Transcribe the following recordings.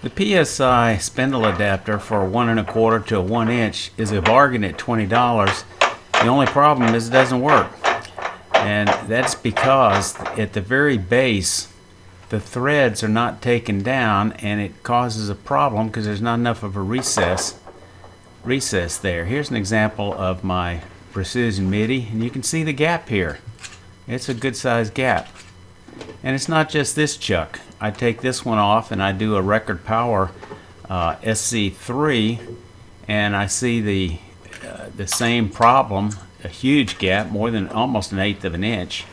The PSI Spindle Adapter for a 1 1/4 to a 1 inch is a bargain at $20. The only problem is it doesn't work. And that's because at the very base, the threads are not taken down, and it causes a problem because there's not enough of a recess there. Here's an example of my precision MIDI, and you can see the gap here. It's a good sized gap. And it's not just this chuck. I take this one off and I do a record power SC3, and I see the same problem, a huge gap, more than almost 1/8 of an inch.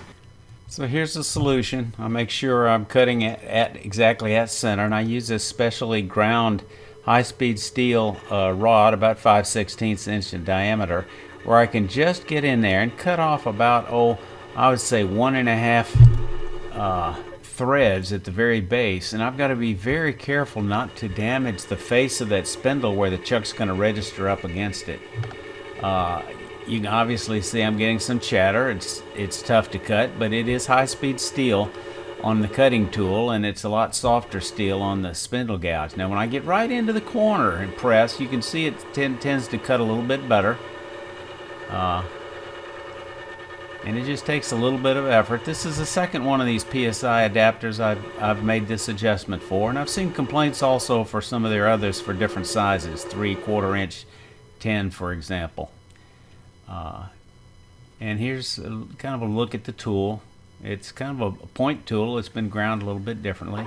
So here's the solution. I make sure I'm cutting at exactly at center, and I use this specially ground high-speed steel rod about 5/16 inch in diameter, where I can just get in there and cut off about, I would say 1.5 threads at the very base. And I've got to be very careful not to damage the face of that spindle where the chuck's going to register up against it. You can obviously see I'm getting some chatter. It's tough to cut, but it is high-speed steel on the cutting tool, and it's a lot softer steel on the spindle gouge. Now when I get right into the corner and press, you can see it tends to cut a little bit better. And it just takes a little bit of effort. This is the second one of these PSI adapters I've made this adjustment for, and I've seen complaints also for some of their others for different sizes, 3/4 inch, 10 for example. And here's kind of a look at the tool. It's kind of a point tool. It's been ground a little bit differently.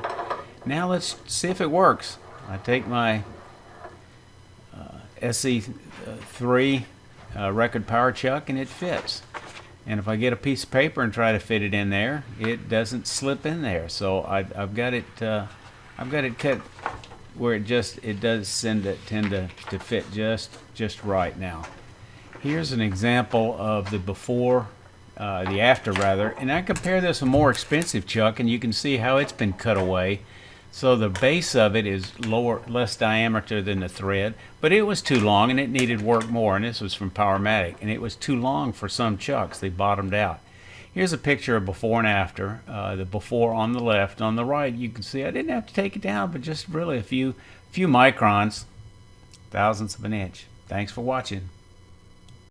Now let's see if it works. I take my SC3 record power chuck, and it fits. And if I get a piece of paper and try to fit it in there, it doesn't slip in there. So I've got it cut where it does tend to fit just right now. Here's an example of the before, the after rather, and I compare this with a more expensive chuck, and you can see how it's been cut away. So the base of it is less diameter than the thread, but it was too long and it needed work more, and this was from Powermatic, and it was too long for some chucks. They bottomed out. Here's a picture of before and after. The before on the left. On the right, you can see I didn't have to take it down, but just really a few microns, thousandths of an inch. Thanks for watching.